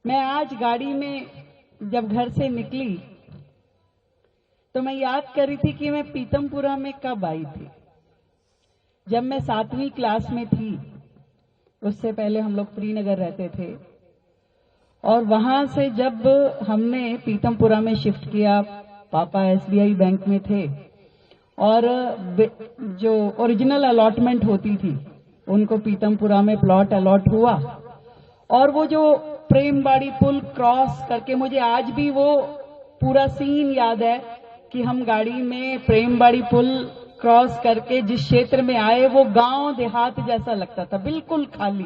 मैं आज गाड़ी में जब घर से निकली तो मैं याद कर रही थी कि मैं पीतमपुरा में कब आई थी। जब मैं 7वीं क्लास में थी, उससे पहले हम लोग श्रीनगर रहते थे, और वहां से जब हमने पीतमपुरा में शिफ्ट किया, पापा एसबीआई बैंक में थे और जो ओरिजिनल अलॉटमेंट होती थी उनको पीतमपुरा में प्लॉट अलॉट हुआ। और वो जो प्रेमबाड़ी पुल क्रॉस करके, मुझे आज भी वो पूरा सीन याद है कि हम गाड़ी में प्रेमबाड़ी पुल क्रॉस करके जिस क्षेत्र में आए वो गांव देहात जैसा लगता था, बिल्कुल खाली।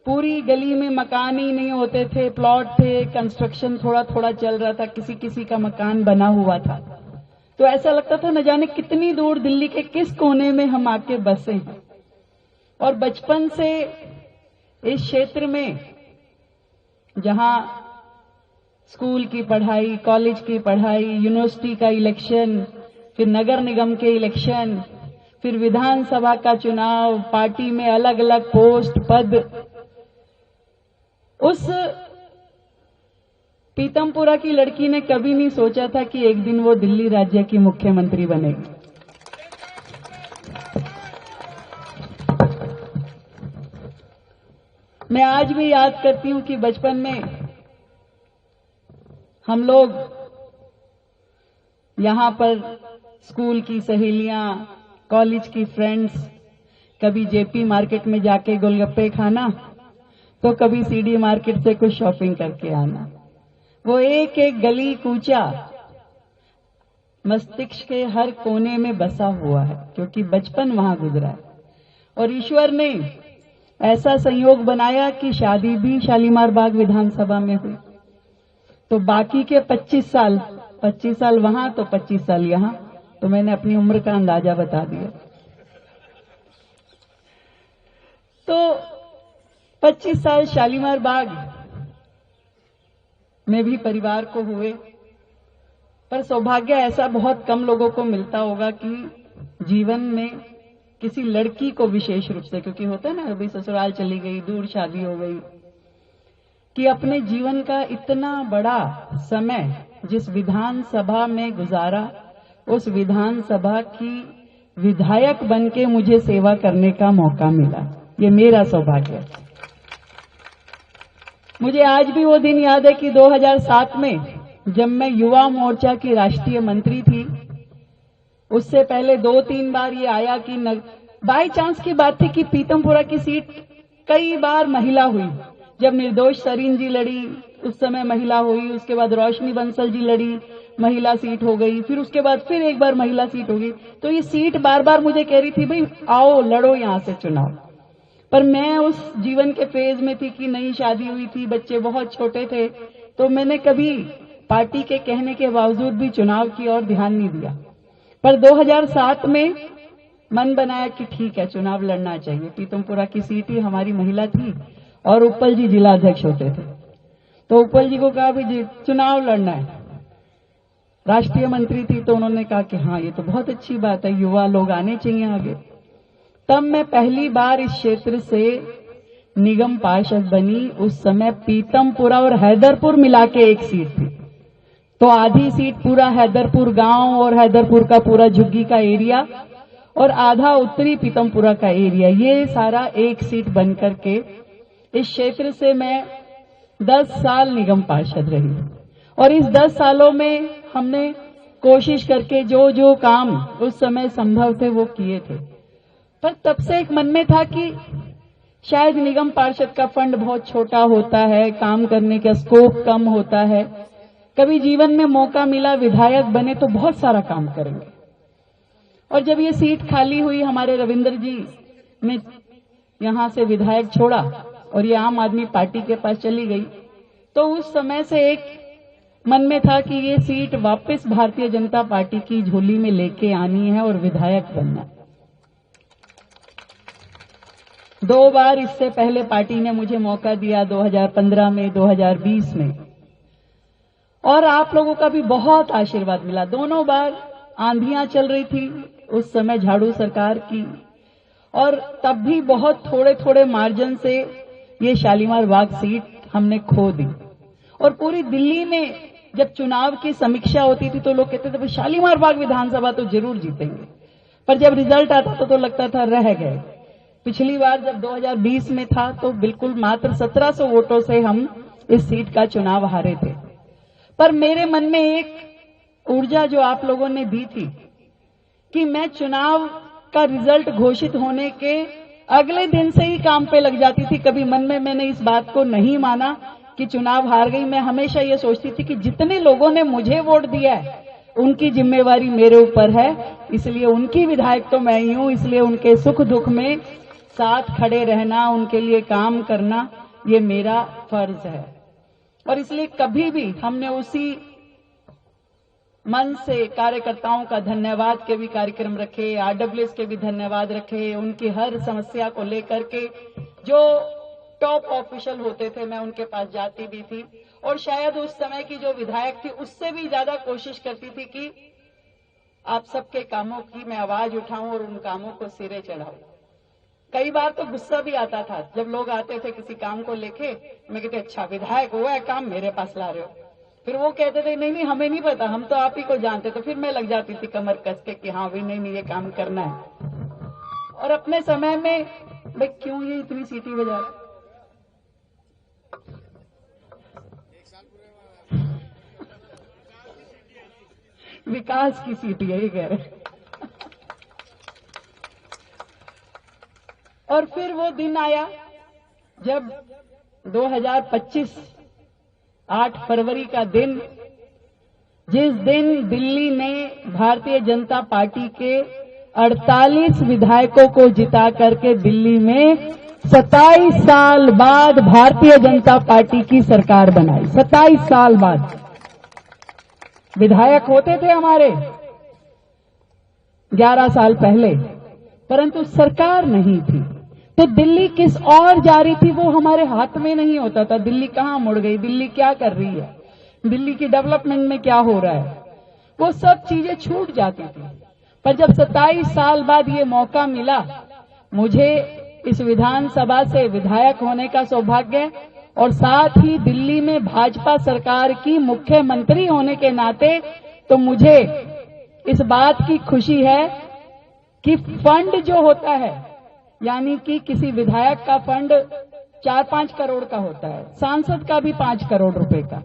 पूरी गली में मकान ही नहीं होते थे, प्लॉट थे, कंस्ट्रक्शन थोड़ा थोड़ा चल रहा था, किसी किसी का मकान बना हुआ था। तो ऐसा लगता था न जाने कितनी दूर दिल्ली के किस कोने में हम आके बसे हैं। और बचपन से इस क्षेत्र में, जहां स्कूल की पढ़ाई, कॉलेज की पढ़ाई, यूनिवर्सिटी का इलेक्शन, फिर नगर निगम के इलेक्शन, फिर विधानसभा का चुनाव, पार्टी में अलग अलग पोस्ट पद, उस पीतमपुरा की लड़की ने कभी नहीं सोचा था कि एक दिन वो दिल्ली राज्य की मुख्यमंत्री बनेगी। मैं आज भी याद करती हूं कि बचपन में हम लोग यहां पर स्कूल की सहेलियां, कॉलेज की फ्रेंड्स, कभी जेपी मार्केट में जाके गोलगप्पे खाना, तो कभी सीडी मार्केट से कुछ शॉपिंग करके आना। वो एक एक गली कूचा मस्तिष्क के हर कोने में बसा हुआ है, क्योंकि बचपन वहां गुजरा है। और ईश्वर ने ऐसा संयोग बनाया कि शादी भी शालीमार बाग विधानसभा में हुई। तो बाकी के 25 साल वहां तो 25 साल यहां, तो मैंने अपनी उम्र का अंदाजा बता दिया। तो 25 साल शालीमार बाग में भी परिवार को हुए, पर सौभाग्य ऐसा बहुत कम लोगों को मिलता होगा कि जीवन में किसी लड़की को विशेष रूप से, क्योंकि होता है ना, अभी ससुराल चली गई, दूर शादी हो गई, कि अपने जीवन का इतना बड़ा समय जिस विधानसभा में गुजारा, उस विधानसभा की विधायक बनके मुझे सेवा करने का मौका मिला। ये मेरा सौभाग्य है। मुझे आज भी वो दिन याद है कि 2007 में जब मैं युवा मोर्चा की राष्ट्रीय मंत्री थी, उससे पहले 2-3 बार ये आया कि बाय चांस की बात थी कि पीतमपुरा की सीट कई बार महिला हुई। जब निर्दोष सरीन जी लड़ी, उस समय महिला हुई, उसके बाद रोशनी बंसल जी लड़ी, महिला सीट हो गई, फिर उसके बाद फिर एक बार महिला सीट हो गई। तो ये सीट बार बार मुझे कह रही थी, भाई आओ लड़ो यहां से चुनाव। पर मैं उस जीवन के फेज में थी कि नई शादी हुई थी, बच्चे बहुत छोटे थे, तो मैंने कभी पार्टी के कहने के बावजूद भी चुनाव की ओर ध्यान नहीं दिया। पर 2007 में मन बनाया कि ठीक है, चुनाव लड़ना चाहिए। पीतमपुरा की सीट ही हमारी महिला थी और उपल जी जिला अध्यक्ष होते थे, तो उपल जी को कहा भी चुनाव लड़ना है। राष्ट्रीय मंत्री थी तो उन्होंने कहा कि हाँ, ये तो बहुत अच्छी बात है, युवा लोग आने चाहिए आगे। तब मैं पहली बार इस क्षेत्र से निगम पार्षद बनी। उस समय पीतमपुरा और हैदरपुर मिला के एक सीट थी, तो आधी सीट पूरा हैदरपुर गांव और हैदरपुर का पूरा झुग्गी का एरिया और आधा उत्तरी पीतमपुरा का एरिया, ये सारा एक सीट बनकर के इस क्षेत्र से मैं 10 साल निगम पार्षद रही। और इस 10 सालों में हमने कोशिश करके जो जो काम उस समय संभव थे वो किए थे। पर तब से एक मन में था कि शायद निगम पार्षद का फंड बहुत छोटा होता है, काम करने का स्कोप कम होता है, कभी जीवन में मौका मिला विधायक बने तो बहुत सारा काम करेंगे। और जब ये सीट खाली हुई, हमारे रविंद्र जी ने यहां से विधायक छोड़ा और ये आम आदमी पार्टी के पास चली गई, तो उस समय से एक मन में था कि ये सीट वापस भारतीय जनता पार्टी की झोली में लेके आनी है और विधायक बनना। 2 बार इससे पहले पार्टी ने मुझे मौका दिया, 2015 में, 2020 में, और आप लोगों का भी बहुत आशीर्वाद मिला। दोनों बार आंधियां चल रही थी उस समय झाड़ू सरकार की, और तब भी बहुत थोड़े थोड़े मार्जिन से ये शालीमार बाग सीट हमने खो दी। और पूरी दिल्ली में जब चुनाव की समीक्षा होती थी तो लोग कहते थे शालीमार बाग विधानसभा तो जरूर जीतेंगे, पर जब रिजल्ट आता तो लगता था रह गए। पिछली बार जब 2020 में था तो बिल्कुल मात्र 1700 वोटों से हम इस सीट का चुनाव हारे थे। पर मेरे मन में एक ऊर्जा जो आप लोगों ने दी थी कि मैं चुनाव का रिजल्ट घोषित होने के अगले दिन से ही काम पे लग जाती थी। कभी मन में मैंने इस बात को नहीं माना कि चुनाव हार गई। मैं हमेशा ये सोचती थी कि जितने लोगों ने मुझे वोट दिया है उनकी जिम्मेवारी मेरे ऊपर है, इसलिए उनकी विधायक तो मैं ही हूं, इसलिए उनके सुख दुख में साथ खड़े रहना, उनके लिए काम करना ये मेरा फर्ज है। और इसलिए कभी भी हमने उसी मन से कार्यकर्ताओं का धन्यवाद के भी कार्यक्रम रखे, आरडब्ल्यूएस के भी धन्यवाद रखे, उनकी हर समस्या को लेकर के जो टॉप ऑफिशियल होते थे मैं उनके पास जाती भी थी और शायद उस समय की जो विधायक थी उससे भी ज्यादा कोशिश करती थी कि आप सबके कामों की मैं आवाज उठाऊं और उन कामों को सिरे चढ़ाऊं। कई बार तो गुस्सा भी आता था जब लोग आते थे किसी काम को लेके, मैं कहते अच्छा विधायक हुआ है काम मेरे पास ला रहे हो, फिर वो कहते थे नहीं नहीं हमें नहीं पता, हम तो आप ही को जानते। तो फिर मैं लग जाती थी कमर कस के कि हाँ भी नहीं ये काम करना है। और अपने समय में भाई क्यों ये इतनी सीटी बजा रहे, विकास की सीटी है ये कह रहे। और फिर वो दिन आया जब 2025 8 फरवरी का दिन, जिस दिन दिल्ली ने भारतीय जनता पार्टी के 48 विधायकों को जिता करके दिल्ली में 27 साल बाद भारतीय जनता पार्टी की सरकार बनाई। 27 साल बाद विधायक होते थे हमारे 11 साल पहले, परंतु सरकार नहीं थी। तो दिल्ली किस और जा रही थी वो हमारे हाथ में नहीं होता था। दिल्ली कहां मुड़ गई, दिल्ली क्या कर रही है, दिल्ली की डेवलपमेंट में क्या हो रहा है, वो सब चीजें छूट जाती थी। पर जब 27 साल बाद ये मौका मिला मुझे इस विधानसभा से विधायक होने का सौभाग्य और साथ ही दिल्ली में भाजपा सरकार की मुख्यमंत्री होने के नाते, तो मुझे इस बात की खुशी है कि फंड जो होता है, यानी कि किसी विधायक का फंड 4-5 करोड़ का होता है, सांसद का भी 5 करोड़ रुपए का।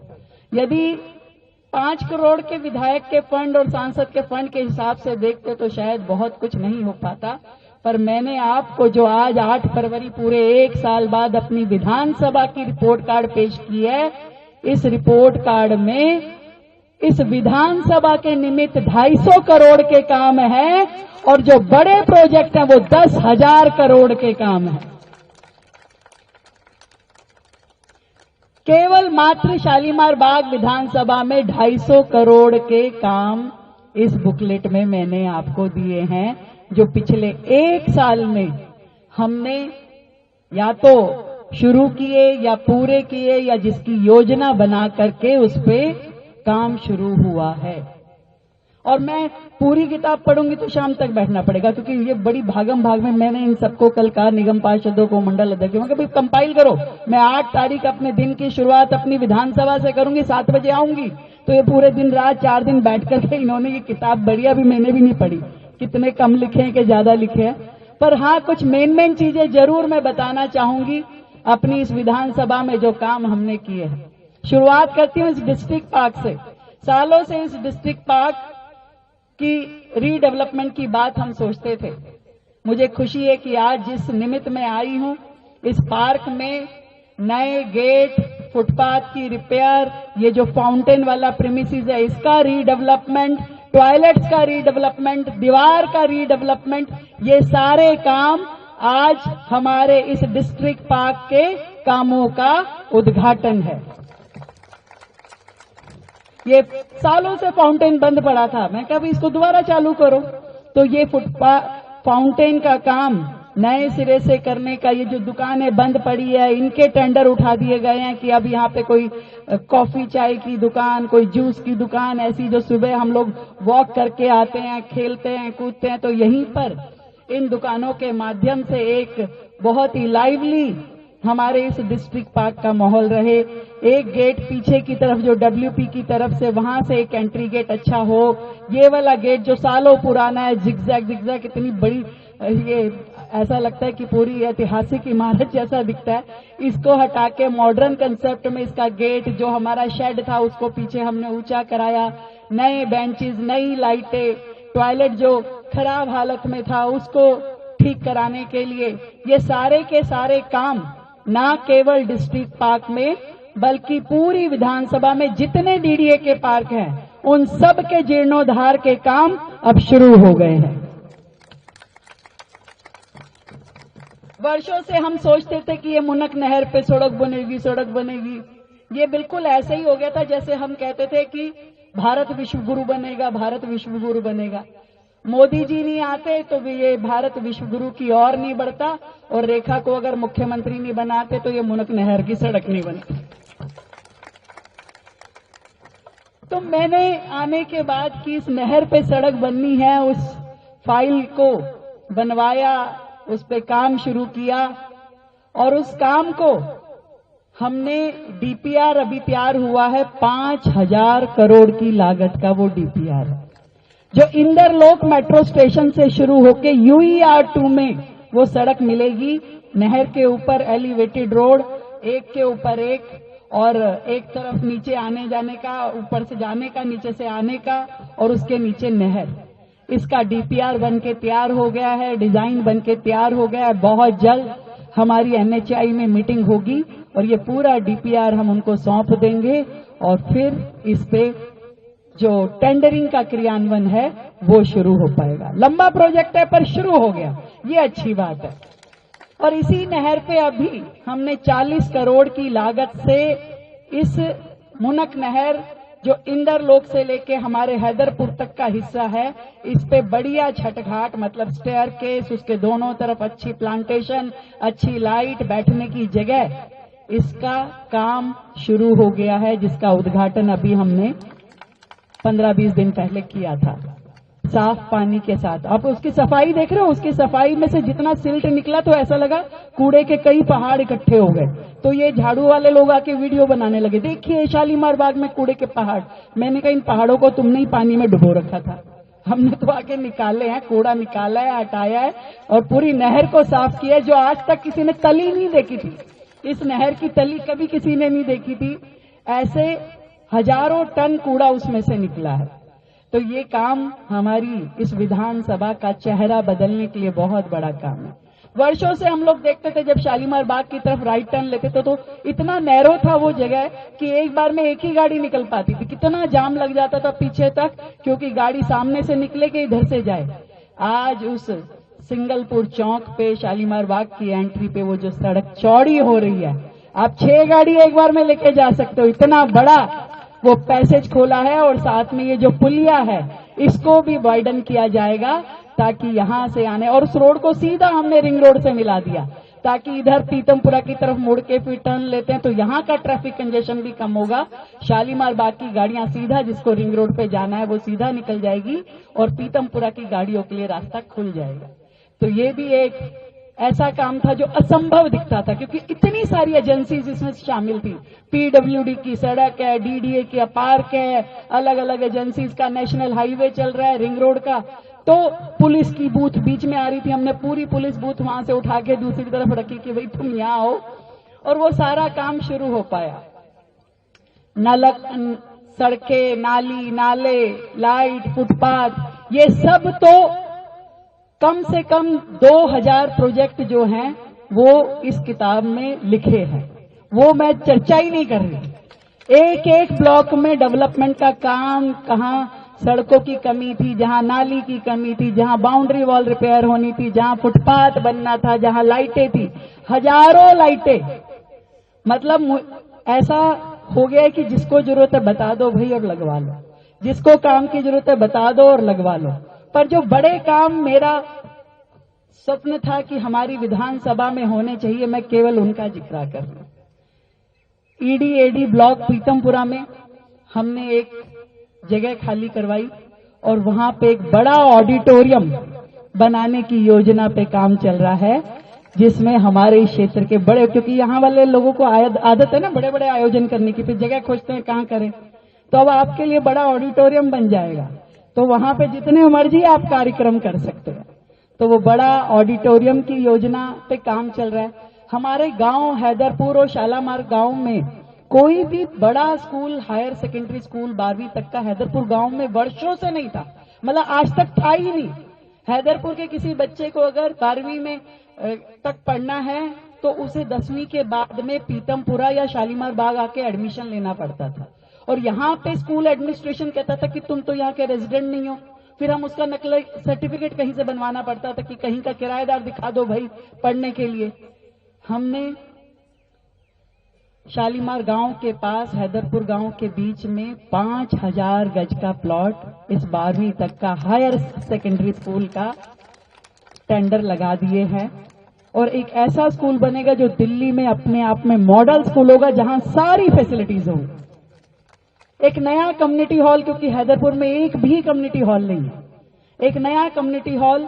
यदि 5 करोड़ के विधायक के फंड और सांसद के फंड के हिसाब से देखते तो शायद बहुत कुछ नहीं हो पाता। पर मैंने आपको जो आज 8 फरवरी पूरे 1 साल बाद अपनी विधानसभा की रिपोर्ट कार्ड पेश की है, इस रिपोर्ट कार्ड में इस विधानसभा के निमित्त 250 करोड़ के काम है और जो बड़े प्रोजेक्ट हैं वो 10,000 करोड़ के काम है। केवल मात्र शालीमार बाग विधानसभा में 250 करोड़ के काम इस बुकलेट में मैंने आपको दिए हैं, जो पिछले 1 साल में हमने या तो शुरू किए या पूरे किए या जिसकी योजना बना करके उस पे काम शुरू हुआ है। और मैं पूरी किताब पढ़ूंगी तो शाम तक बैठना पड़ेगा, क्योंकि ये बड़ी भागम भाग में मैंने इन सबको कल कहा, निगम पार्षदों को, मंडल अध्यक्षों को, कंपाइल करो। मैं 8 तारीख अपने दिन की शुरुआत अपनी विधानसभा से करूंगी, 7 बजे आऊंगी, तो ये पूरे दिन रात 4 दिन बैठ करके इन्होंने ये किताब बढ़िया भी मैंने भी नहीं पढ़ी, कितने कम लिखे हैं कि ज्यादा लिखे हैं। पर हाँ, कुछ मेन चीजें जरूर मैं बताना चाहूंगी अपनी इस विधानसभा में जो काम हमने किए हैं। शुरुआत करती हूँ इस डिस्ट्रिक्ट पार्क से। सालों से इस डिस्ट्रिक्ट पार्क की रीडेवलपमेंट की बात हम सोचते थे। मुझे खुशी है कि आज जिस निमित्त में आई हूं, इस पार्क में नए गेट, फुटपाथ की रिपेयर, ये जो फाउंटेन वाला प्रीमिसेस है इसका रीडेवलपमेंट, टॉयलेट्स का रीडेवलपमेंट, दीवार का रीडेवलपमेंट, ये सारे काम आज हमारे इस डिस्ट्रिक्ट पार्क के कामों का उद्घाटन है। ये सालों से फाउंटेन बंद पड़ा था, मैं कहा इसको दोबारा चालू करो, तो ये फाउंटेन का काम नए सिरे से करने का, ये जो दुकानें बंद पड़ी है इनके टेंडर उठा दिए गए हैं कि अब यहाँ पे कोई कॉफी चाय की दुकान, कोई जूस की दुकान ऐसी जो सुबह हम लोग वॉक करके आते हैं, खेलते हैं, कूदते हैं, तो यहीं पर इन दुकानों के माध्यम से एक बहुत ही लाइवली हमारे इस डिस्ट्रिक्ट पार्क का माहौल रहे। एक गेट पीछे की तरफ जो WP की तरफ से, वहां से एक एंट्री गेट अच्छा हो। ये वाला गेट जो सालों पुराना है, जिगजैग इतनी बड़ी, ये ऐसा लगता है कि पूरी ऐतिहासिक इमारत जैसा दिखता है, इसको हटा के मॉडर्न कंसेप्ट में इसका गेट, जो हमारा शेड था उसको पीछे हमने ऊंचा कराया, नए बेंचेस, नई लाइटें, टॉयलेट जो खराब हालत में था उसको ठीक कराने के लिए, ये सारे के सारे काम ना केवल डिस्ट्रिक्ट पार्क में बल्कि पूरी विधानसभा में जितने DDA के पार्क हैं उन सब के जीर्णोद्धार के काम अब शुरू हो गए हैं। वर्षों से हम सोचते थे कि ये मुनक नहर पे सड़क बनेगी। ये बिल्कुल ऐसे ही हो गया था जैसे हम कहते थे कि भारत विश्व गुरु बनेगा। मोदी जी नहीं आते तो भी ये भारत विश्व गुरु की ओर नहीं बढ़ता, और रेखा को अगर मुख्यमंत्री नहीं बनाते तो ये मुनक नहर की सड़क नहीं बनती। तो मैंने आने के बाद कि इस नहर पे सड़क बननी है, उस फाइल को बनवाया, उस पे काम शुरू किया, और उस काम को हमने DPR अभी तैयार हुआ है 5,000 करोड़ की लागत का। वो DPR है जो इंदरलोक मेट्रो स्टेशन से शुरू होके UER2 में वो सड़क मिलेगी। नहर के ऊपर एलिवेटेड रोड, एक के ऊपर एक, और एक तरफ नीचे आने जाने का, ऊपर से जाने का, नीचे से आने का, और उसके नीचे नहर। इसका DPR बन के तैयार हो गया है, डिजाइन बन के तैयार हो गया है। बहुत जल्द हमारी NHAI में मीटिंग होगी और ये पूरा DPR हम उनको सौंप देंगे, और फिर इस पे जो टेंडरिंग का क्रियान्वयन है वो शुरू हो पाएगा। लंबा प्रोजेक्ट है पर शुरू हो गया, ये अच्छी बात है। और इसी नहर पे अभी हमने 40 करोड़ की लागत से इस मुनक नहर जो इंदरलोक से लेके हमारे हैदरपुर तक का हिस्सा है, इस पे बढ़िया छठघाट, मतलब स्टेयर केस, उसके दोनों तरफ अच्छी प्लांटेशन, अच्छी लाइट, बैठने की जगह, इसका काम शुरू हो गया है, जिसका उद्घाटन अभी हमने 15-20 दिन पहले किया था, साफ पानी के साथ। आप उसकी सफाई देख रहे हो, उसकी सफाई में से जितना सिल्ट निकला तो ऐसा लगा कूड़े के कई पहाड़ इकट्ठे हो गए। तो ये झाड़ू वाले लोग आके वीडियो बनाने लगे, देखिए शालीमार बाग में कूड़े के पहाड़। मैंने कहा इन पहाड़ों को तुमने ही पानी में डुबो रखा था, हमने तो आके निकाले हैं, कूड़ा निकाला है, हटाया है, और पूरी नहर को साफ किया, जो आज तक किसी ने तली नहीं देखी थी। इस नहर की तली कभी किसी ने नहीं देखी थी। ऐसे हजारों टन कूड़ा उसमें से निकला है। तो ये काम हमारी इस विधानसभा का चेहरा बदलने के लिए बहुत बड़ा काम है। वर्षों से हम लोग देखते थे जब शालीमार बाग की तरफ राइट टर्न लेते थे तो इतना नैरो था वो जगह कि एक बार में एक ही गाड़ी निकल पाती थी, कितना जाम लग जाता था पीछे तक, क्योंकि गाड़ी सामने से निकले कि इधर से जाए। आज उस सिंगलपुर चौक पे शालीमार बाग की एंट्री पे वो जो सड़क चौड़ी हो रही है, आप 6 गाड़ी एक बार में लेके जा सकते हो, इतना बड़ा वो पैसेज खोला है। और साथ में ये जो पुलिया है इसको भी वाइडन किया जाएगा ताकि यहां से आने, और उस रोड को सीधा हमने रिंग रोड से मिला दिया ताकि इधर पीतमपुरा की तरफ मुड़ के फिर टर्न लेते हैं तो यहां का ट्रैफिक कंजेशन भी कम होगा। शालीमार बाग की गाड़ियां सीधा, जिसको रिंग रोड पे जाना है वो सीधा निकल जाएगी और पीतमपुरा की गाड़ियों के लिए रास्ता खुल जाएगा। तो ये भी एक ऐसा काम था जो असंभव दिखता था, क्योंकि इतनी सारी एजेंसीज इसमें शामिल थी। PWD की सड़क है, DDA की पार्क है, अलग अलग एजेंसीज का नेशनल हाईवे चल रहा है, रिंग रोड का। तो पुलिस की बूथ बीच में आ रही थी, हमने पूरी पुलिस बूथ वहां से उठा के दूसरी तरफ रखी कि भाई तुम यहाँ आओ, और वो सारा काम शुरू हो पाया। नलक, सड़कें, नाली, नाले, लाइट, फुटपाथ, ये सब तो कम से कम 2000 प्रोजेक्ट जो हैं वो इस किताब में लिखे हैं, वो मैं चर्चा ही नहीं कर रही। एक एक ब्लॉक में डेवलपमेंट का काम, कहाँ सड़कों की कमी थी, जहां नाली की कमी थी, जहां बाउंड्री वॉल रिपेयर होनी थी, जहां फुटपाथ बनना था, जहां लाइटें थी, हजारों लाइटें। मतलब ऐसा हो गया है कि जिसको जरूरत है बता दो भाई और लगवा लो, जिसको काम की जरूरत है बता दो और लगवा लो। पर जो बड़े काम मेरा स्वप्न था कि हमारी विधानसभा में होने चाहिए, मैं केवल उनका जिक्र कर रहा हूं। ED-AD ब्लॉक पीतमपुरा में हमने एक जगह खाली करवाई और वहां पे एक बड़ा ऑडिटोरियम बनाने की योजना पे काम चल रहा है। जिसमें हमारे क्षेत्र के बड़े, क्योंकि यहाँ वाले लोगों को आदत है ना बड़े बड़े आयोजन करने की, फिर जगह खोजते हैं कहाँ करें, तो अब आपके लिए बड़ा ऑडिटोरियम बन जाएगा, तो वहां पे जितने मर्जी आप कार्यक्रम कर सकते हैं। तो वो बड़ा ऑडिटोरियम की योजना पे काम चल रहा है। हमारे गांव हैदरपुर और शालामार गांव में कोई भी बड़ा स्कूल, हायर सेकेंडरी स्कूल 12वीं तक का हैदरपुर गांव में वर्षों से नहीं था, मतलब आज तक था ही नहीं। हैदरपुर के किसी बच्चे को अगर 12वीं में तक पढ़ना है तो उसे 10वीं के बाद में पीतमपुरा या शालीमार बाग आके एडमिशन लेना पड़ता था। और यहाँ पे स्कूल एडमिनिस्ट्रेशन कहता था कि तुम तो यहाँ के रेजिडेंट नहीं हो, फिर हम उसका नकली सर्टिफिकेट कहीं से बनवाना पड़ता था कि कहीं का किराएदार दिखा दो भाई पढ़ने के लिए। हमने शालीमार गांव के पास हैदरपुर गांव के बीच में 5000 गज का प्लॉट इस 12वीं तक का हायर सेकेंडरी स्कूल का टेंडर लगा दिए हैं। और एक ऐसा स्कूल बनेगा जो दिल्ली में अपने आप में मॉडल स्कूल होगा, जहां सारी फैसिलिटीज होंगी। एक नया कम्युनिटी हॉल, क्योंकि हैदरपुर में एक भी कम्युनिटी हॉल नहीं है, एक नया कम्युनिटी हॉल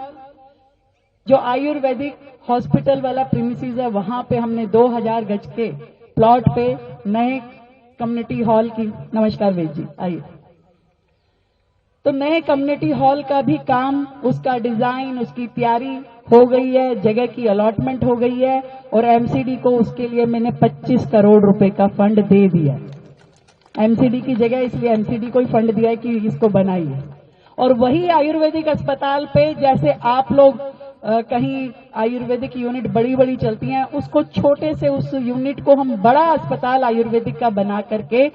जो आयुर्वेदिक हॉस्पिटल वाला प्रीमिसेस है, वहां पे हमने 2000 गज के प्लॉट पे नए कम्युनिटी हॉल की, नमस्कार वेद जी आइए, तो नए कम्युनिटी हॉल का भी काम, उसका डिजाइन, उसकी तैयारी हो गई है, जगह की अलॉटमेंट हो गई है और एमसीडी को उसके लिए मैंने 25 करोड़ रुपए का फंड दे दिया। एमसीडी की जगह इसलिए एमसीडी को ही फंड दिया है कि इसको बनाइए। और वही आयुर्वेदिक अस्पताल पे जैसे आप लोग कहीं आयुर्वेदिक यूनिट बड़ी बड़ी चलती हैं, उसको छोटे से उस यूनिट को हम बड़ा अस्पताल आयुर्वेदिक का बना करके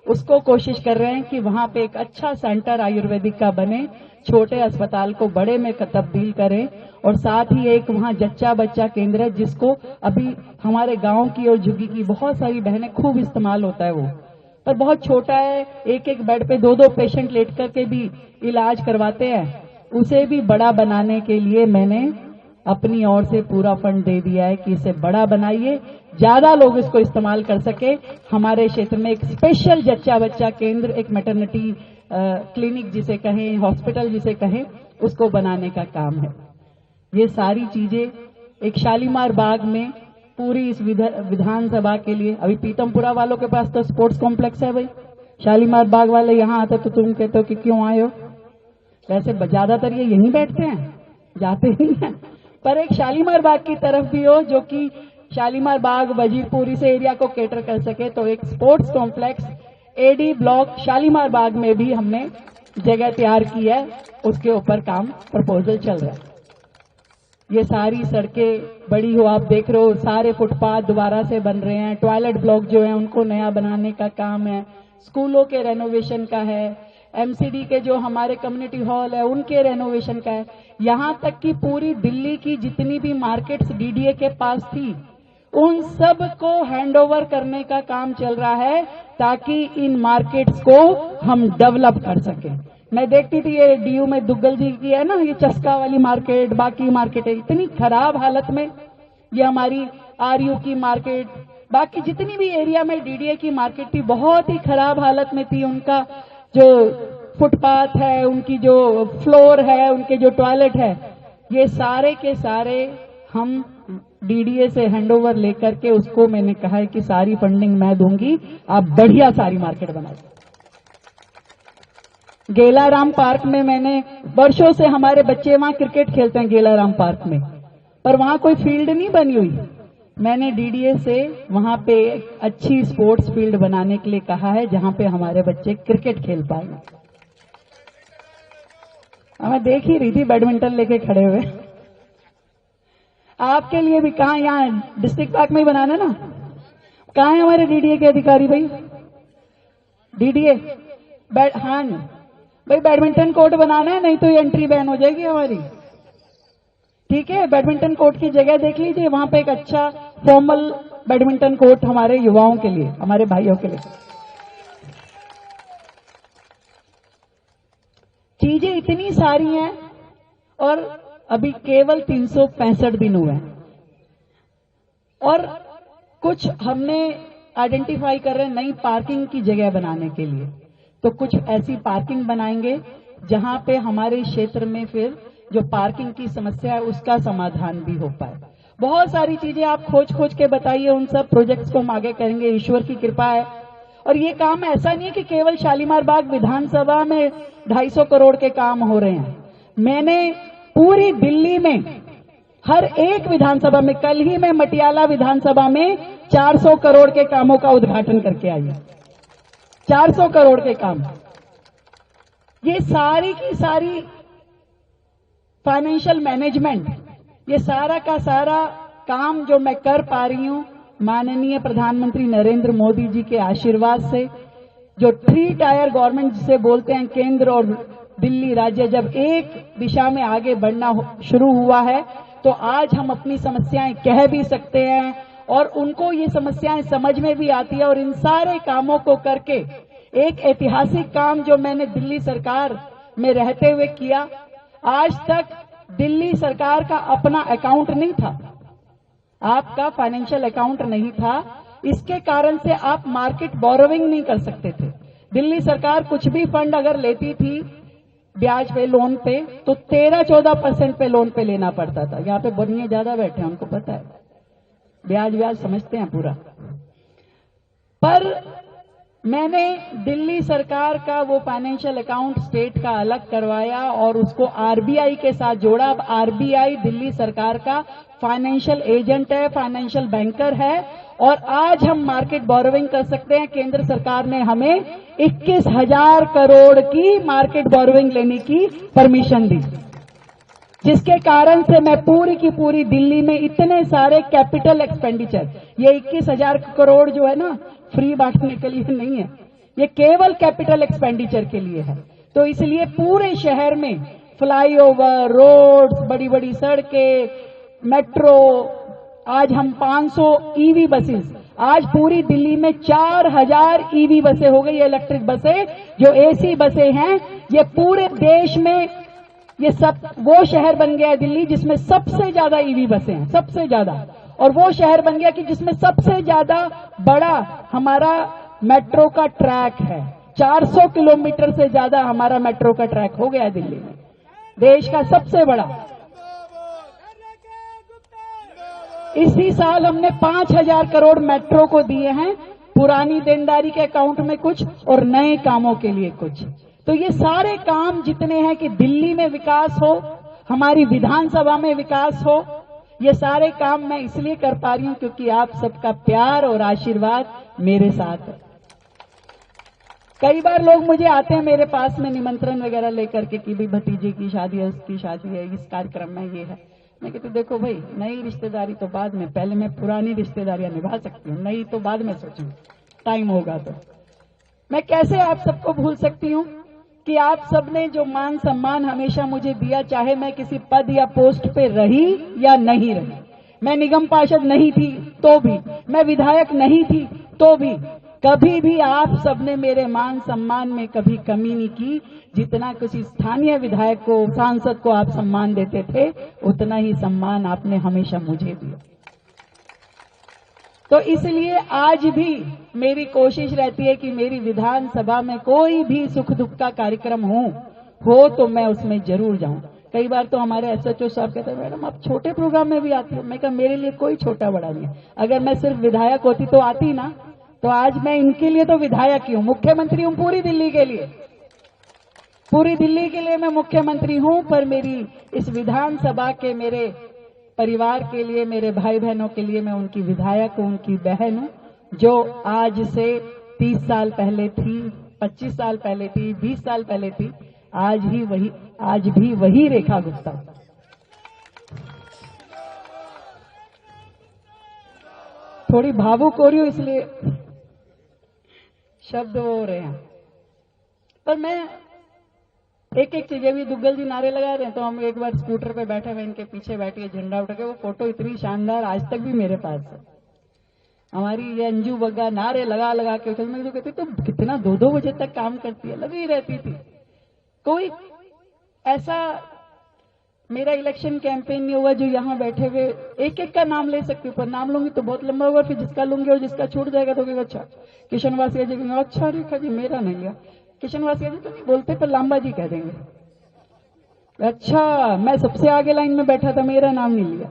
उसको कोशिश कर रहे हैं कि वहां पे एक अच्छा सेंटर आयुर्वेदिक का बने, छोटे अस्पताल को बड़े में तब्दील करें। और साथ ही एक वहां जच्चा बच्चा केंद्र है जिसको अभी हमारे गांव की और झुग्गी की बहुत सारी बहनें खूब इस्तेमाल होता है, वो पर बहुत छोटा है, एक एक बेड पे 2-2 पेशेंट लेट करके भी इलाज करवाते हैं। उसे भी बड़ा बनाने के लिए मैंने अपनी ओर से पूरा फंड दे दिया है कि इसे बड़ा बनाइए, ज्यादा लोग इसको इस्तेमाल कर सके। हमारे क्षेत्र में एक स्पेशल जच्चा बच्चा केंद्र, एक मैटरनिटी क्लिनिक जिसे कहें, हॉस्पिटल जिसे कहें, उसको बनाने का काम है। ये सारी चीजें एक शालीमार बाग में पूरी इस विधानसभा के लिए, अभी पीतमपुरा वालों के पास तो स्पोर्ट्स कॉम्प्लेक्स है भाई, शालीमार बाग वाले यहाँ आते तो तुम कहते हो कि क्यों आए हो, वैसे ज्यादातर ये यहीं बैठते हैं, जाते ही हैं, पर एक शालीमार बाग की तरफ भी हो जो कि शालीमार बाग वजीरपुर इस एरिया को कैटर कर सके। तो एक sports complex AD block Shalimar Bagh में भी हमने जगह तैयार की है, उसके ऊपर काम प्रपोजल चल रहा है। ये सारी सड़कें बड़ी हो, आप देख रहे हो, सारे फुटपाथ दोबारा से बन रहे हैं, टॉयलेट ब्लॉक जो है उनको नया बनाने का काम है, स्कूलों के रेनोवेशन का है, एमसीडी के जो हमारे कम्युनिटी हॉल है उनके रेनोवेशन का है, यहां तक कि पूरी दिल्ली की जितनी भी मार्केट्स डीडीए के पास थी उन सब को हैंडओवर करने का काम चल रहा है ताकि इन मार्केट्स को हम डेवलप कर सकें। मैं देखती थी ये डीयू में दुग्गल जी की है ना, ये चस्का वाली मार्केट, बाकी मार्केट है इतनी खराब हालत में, ये हमारी आरयू की मार्केट, बाकी जितनी भी एरिया में डीडीए की मार्केट थी बहुत ही खराब हालत में थी। उनका जो फुटपाथ है, उनकी जो फ्लोर है, उनके जो टॉयलेट है, ये सारे के सारे हम डीडीए से हैंडओवर लेकर के उसको मैंने कहा है कि सारी फंडिंग मैं दूंगी, आप बढ़िया सारी मार्केट बनाइए। गेलाराम पार्क में मैंने वर्षों से, हमारे बच्चे वहां क्रिकेट खेलते हैं गेलाराम पार्क में, पर वहां कोई फील्ड नहीं बनी हुई, मैंने डीडीए से वहां पे एक अच्छी स्पोर्ट्स फील्ड बनाने के लिए कहा है जहां पे हमारे बच्चे क्रिकेट खेल पाएंगे। मैं देख ही रही थी बैडमिंटन लेके खड़े हुए, आपके लिए भी कहा, यहाँ डिस्ट्रिक्ट पार्क में ही बनाना ना, कहाँ है हमारे डीडीए के अधिकारी भाई, डीडीए हाँ भाई, बैडमिंटन कोर्ट बनाना है, नहीं तो ये एंट्री बैन हो जाएगी हमारी, ठीक है। बैडमिंटन कोर्ट की जगह देख लीजिए, वहां पे एक अच्छा फॉर्मल बैडमिंटन कोर्ट हमारे युवाओं के लिए, हमारे भाइयों के लिए। चीजें इतनी सारी हैं और अभी केवल 365 दिन हुए हैं और कुछ हमने आइडेंटिफाई कर रहे हैं नई पार्किंग की जगह बनाने के लिए, तो कुछ ऐसी पार्किंग बनाएंगे जहां पे हमारे क्षेत्र में फिर जो पार्किंग की समस्या है उसका समाधान भी हो पाए। बहुत सारी चीजें आप खोज खोज के बताइए, उन सब प्रोजेक्ट्स को हम आगे करेंगे, ईश्वर की कृपा है। और ये काम ऐसा नहीं है कि केवल शालीमार बाग विधानसभा में 250 करोड़ के काम हो रहे हैं। मैंने पूरी दिल्ली में हर एक विधानसभा में, कल ही मैं मटियाला विधानसभा में 400 करोड़ के कामों का उद्घाटन करके आई हूं। 400 करोड़ के काम, ये सारी की सारी फाइनेंशियल मैनेजमेंट, ये सारा का सारा काम जो मैं कर पा रही हूं माननीय प्रधानमंत्री नरेंद्र मोदी जी के आशीर्वाद से। जो 3 टायर गवर्नमेंट जिसे बोलते हैं, केंद्र और दिल्ली राज्य, जब एक दिशा में आगे बढ़ना शुरू हुआ है तो आज हम अपनी समस्याएं कह भी सकते हैं और उनको ये समस्याएं समझ में भी आती है। और इन सारे कामों को करके एक ऐतिहासिक काम जो मैंने दिल्ली सरकार में रहते हुए किया, आज तक दिल्ली सरकार का अपना अकाउंट नहीं था, आपका फाइनेंशियल अकाउंट नहीं था। इसके कारण से आप मार्केट बोरोविंग नहीं कर सकते थे। दिल्ली सरकार कुछ भी फंड अगर लेती थी ब्याज पे, लोन पे, तो 13-14% पे लोन पे लेना पड़ता था। यहाँ पे बनिए ज्यादा बैठे हैं, उनको पता है, ब्याज समझते हैं पूरा। पर मैंने दिल्ली सरकार का वो फाइनेंशियल अकाउंट स्टेट का अलग करवाया और उसको आरबीआई के साथ जोड़ा। अब आरबीआई दिल्ली सरकार का फाइनेंशियल एजेंट है, फाइनेंशियल बैंकर है और आज हम मार्केट बोरोविंग कर सकते हैं। केंद्र सरकार ने हमें 21,000 करोड़ की मार्केट बोरोविंग लेने की परमिशन दी, जिसके कारण से मैं पूरी की पूरी दिल्ली में इतने सारे कैपिटल एक्सपेंडिचर, ये 21,000 करोड़ जो है ना, फ्री बांटने के लिए नहीं है, ये केवल कैपिटल एक्सपेंडिचर के लिए है। तो इसलिए पूरे शहर में फ्लाईओवर, रोड्स, बड़ी बड़ी सड़कें, मेट्रो, आज हम 500 ईवी बसेस, आज पूरी दिल्ली में 4,000 ईवी बसें हो गई, इलेक्ट्रिक बसें जो एसी बसें हैं। ये पूरे देश में ये सब वो शहर बन गया है दिल्ली जिसमें सबसे ज्यादा ईवी बसें हैं, सबसे ज्यादा। और वो शहर बन गया कि जिसमें सबसे ज्यादा बड़ा हमारा मेट्रो का ट्रैक है। 400 किलोमीटर से ज्यादा हमारा मेट्रो का ट्रैक हो गया है दिल्ली में, देश का सबसे बड़ा। इसी साल हमने 5,000 करोड़ मेट्रो को दिए हैं, पुरानी देनदारी के अकाउंट में कुछ और नए कामों के लिए कुछ। तो ये सारे काम जितने हैं कि दिल्ली में विकास हो, हमारी विधानसभा में विकास हो, ये सारे काम मैं इसलिए कर पा रही हूं क्योंकि आप सबका प्यार और आशीर्वाद मेरे साथ है। कई बार लोग मुझे आते हैं मेरे पास में निमंत्रण वगैरह लेकर के कि भी भतीजे की शादी है, उसकी शादी है, इस कार्यक्रम में ये है। मैं कहती देखो भाई, नई रिश्तेदारी तो बाद में, पहले मैं पुरानी रिश्तेदारियां निभा सकती हूँ, नई तो बाद में सोचूं, टाइम होगा तो। मैं कैसे आप सबको भूल सकती हूँ कि आप सबने जो मान सम्मान हमेशा मुझे दिया, चाहे मैं किसी पद या पोस्ट पे रही या नहीं रही, मैं निगम पार्षद नहीं थी तो भी, मैं विधायक नहीं थी तो भी, कभी भी आप सबने मेरे मान सम्मान में कभी कमी नहीं की। जितना किसी स्थानीय विधायक को, सांसद को आप सम्मान देते थे, उतना ही सम्मान आपने हमेशा मुझे दिया। तो इसलिए आज भी मेरी कोशिश रहती है कि मेरी विधानसभा में कोई भी सुख दुख का कार्यक्रम हो तो मैं उसमें जरूर जाऊं। कई बार तो हमारे एसएचओ साहब कहते हैं मैडम आप छोटे प्रोग्राम में भी आती हो। मैं कहा मेरे लिए कोई छोटा बड़ा नहीं है, अगर मैं सिर्फ विधायक होती तो आती ना, तो आज मैं इनके लिए तो विधायक ही हूं, मुख्यमंत्री हूं पूरी दिल्ली के लिए, पूरी दिल्ली के लिए मैं मुख्यमंत्री हूं। पर मेरी इस विधानसभा के मेरे परिवार के लिए, मेरे भाई बहनों के लिए मैं उनकी विधायक हूं, उनकी बहन हूं, जो आज से 30 साल पहले थी, 25 साल पहले थी, 20 साल पहले थी, आज भी वही रेखा गुप्ता। थोड़ी भावुक हो रही हूं इसलिए शब्द हो रहे हैं, पर मैं एक एक चीजें भी, दुग्गल जी नारे लगा रहे हैं तो हम एक बार स्कूटर पे बैठे हुए इनके पीछे बैठ के झंडा उठा के, वो फोटो इतनी शानदार आज तक भी मेरे पास है। हमारी ये अंजू बग्गा नारे लगा लगा के उठल में जो कहती तो कितना 2-2 बजे तक काम करती है, लगी रहती थी। कोई ऐसा मेरा इलेक्शन कैंपेन नहीं हुआ जो यहाँ बैठे हुए एक एक का नाम ले सकती हूँ, पर नाम लूंगी तो बहुत लंबा होगा, फिर जिसका लूंगी और जिसका छूट जाएगा तो अच्छा किशन वासिया जी कहेंगे, अच्छा रेखा जी मेरा नहीं लिया, किशन वासिया जी तो नहीं बोलते पर लांबा जी कह देंगे, अच्छा मैं सबसे आगे लाइन में बैठा था मेरा नाम नहीं लिया।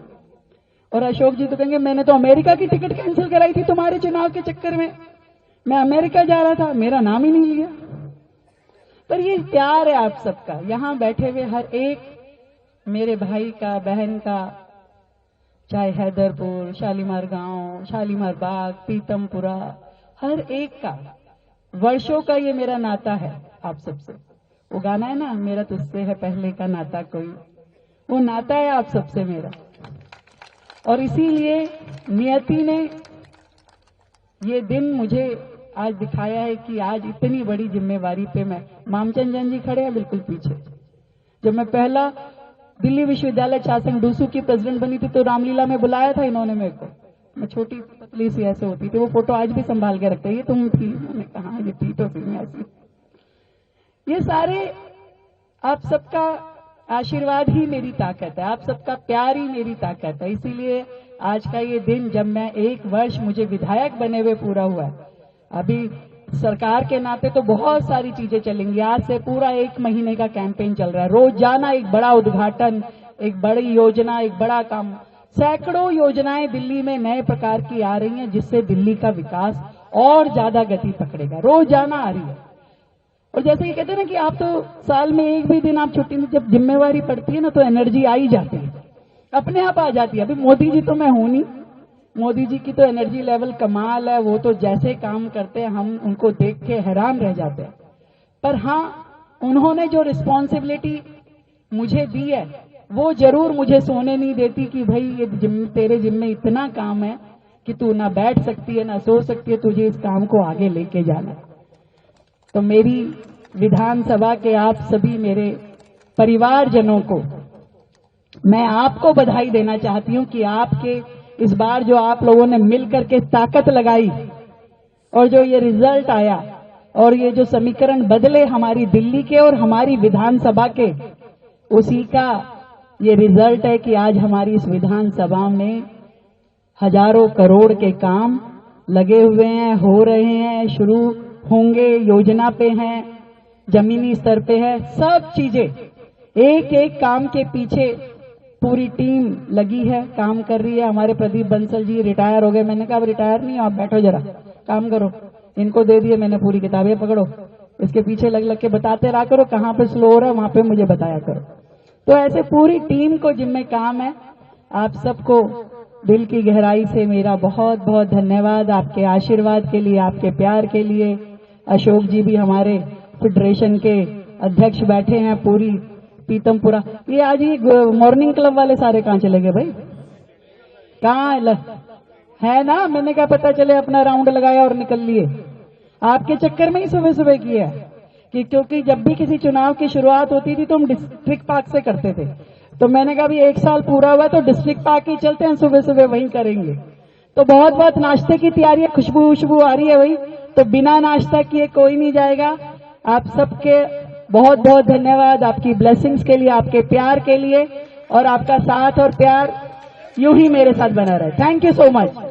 और अशोक जी तो कहेंगे मैंने तो अमेरिका की टिकट कैंसिल कराई थी तुम्हारे चुनाव के चक्कर में, मैं अमेरिका जा रहा था, मेरा नाम ही नहीं लिया। पर ये प्यार है आप सबका, यहां बैठे हुए हर एक मेरे भाई का, बहन का, चाहे हैदरपुर, शालीमार गांव, शालीमार बाग, पीतमपुरा, हर एक का वर्षों का ये मेरा नाता है आप सबसे। वो गाना है ना, मेरा तुझसे है पहले का नाता कोई, वो नाता है आप सबसे मेरा। और इसीलिए नियति ने ये दिन मुझे आज दिखाया है कि आज इतनी बड़ी जिम्मेवारी पे मैं, मामचंद जैन जी खड़े हैं बिल्कुल पीछे, जब मैं पहला दिल्ली विश्वविद्यालय छात्र संघ डूसू की प्रेसिडेंट बनी थी तो रामलीला में बुलाया था इन्होंने मेरे को, मैं छोटी पतली सी ऐसे होती थी, वो फोटो आज भी संभाल के रखते, ये तुम थी, मैंने कहा ये थी तो फिर ऐसी। ये सारे आप सबका आशीर्वाद ही मेरी ताकत है, आप सबका प्यार ही मेरी ताकत है। इसीलिए आज का ये दिन जब मैं 1 वर्ष मुझे विधायक बने हुए पूरा हुआ है, अभी सरकार के नाते तो बहुत सारी चीजें चलेंगी। आज से पूरा 1 महीने का कैंपेन चल रहा है, रोजाना एक बड़ा उद्घाटन, एक बड़ी योजना, एक बड़ा काम, सैकड़ों योजनाएं दिल्ली में नए प्रकार की आ रही हैं जिससे दिल्ली का विकास और ज्यादा गति पकड़ेगा, रोजाना आ रही है। और जैसे ये कहते हैं ना कि आप तो साल में एक भी दिन आप छुट्टी में, जब जिम्मेवारी पड़ती है ना तो एनर्जी आ ही जाती है, अपने आप आ जाती है। अभी मोदी जी तो मैं हूं नहीं, मोदी जी की तो एनर्जी लेवल कमाल है, वो तो जैसे काम करते हैं हम उनको देख के हैरान रह जाते हैं। पर हाँ, उन्होंने जो रिस्पॉन्सिबिलिटी मुझे दी है वो जरूर मुझे सोने नहीं देती कि भाई ये तेरे जिम्मे इतना काम है कि तू ना बैठ सकती है ना सो सकती है, तुझे इस काम को आगे लेके जाना है। तो मेरी विधानसभा के आप सभी मेरे परिवारजनों को मैं आपको बधाई देना चाहती हूं कि आपके इस बार जो आप लोगों ने मिलकर के ताकत लगाई और जो ये रिजल्ट आया और ये जो समीकरण बदले हमारी दिल्ली के और हमारी विधानसभा के, उसी का ये रिजल्ट है कि आज हमारी इस विधानसभा में हजारों करोड़ के काम लगे हुए हैं, हो रहे हैं, शुरू होंगे, योजना पे हैं, जमीनी स्तर पे है, सब चीजें एक एक काम के पीछे पूरी टीम लगी है, काम कर रही है। हमारे प्रदीप बंसल जी रिटायर हो गए, मैंने कहा अब रिटायर नहीं, आप बैठो जरा काम करो, इनको दे दिए मैंने पूरी किताबें, पकड़ो, इसके पीछे लग लग के बताते रहा करो, कहां पे स्लो हो रहा है वहां पे मुझे बताया करो। तो ऐसे पूरी टीम को जिम्मे काम है। आप सबको दिल की गहराई से मेरा बहुत बहुत धन्यवाद, आपके आशीर्वाद के लिए, आपके प्यार के लिए। अशोक जी भी हमारे फेडरेशन के अध्यक्ष बैठे हैं, पूरी पीतमपुरा, ये आज ही मॉर्निंग क्लब वाले सारे कहां चले गए भाई, कहां है ना, मैंने क्या पता चले अपना राउंड लगाया और निकल लिए। आपके चक्कर में ही सुबह सुबह किया कि क्योंकि जब भी किसी चुनाव की शुरुआत होती थी तो हम डिस्ट्रिक्ट पार्क से करते थे, तो मैंने कहा भी 1 साल पूरा हुआ तो डिस्ट्रिक्ट पार्क ही चलते हैं, सुबह सुबह वहीं करेंगे। तो बहुत बहुत नाश्ते की तैयारी है, खुशबू आ रही है भाई, तो बिना नाश्ता किए कोई नहीं जाएगा। आप सबके बहुत बहुत धन्यवाद, आपकी ब्लेसिंग्स के लिए, आपके प्यार के लिए, और आपका साथ और प्यार यूं ही मेरे साथ बना रहे। Thank you so much.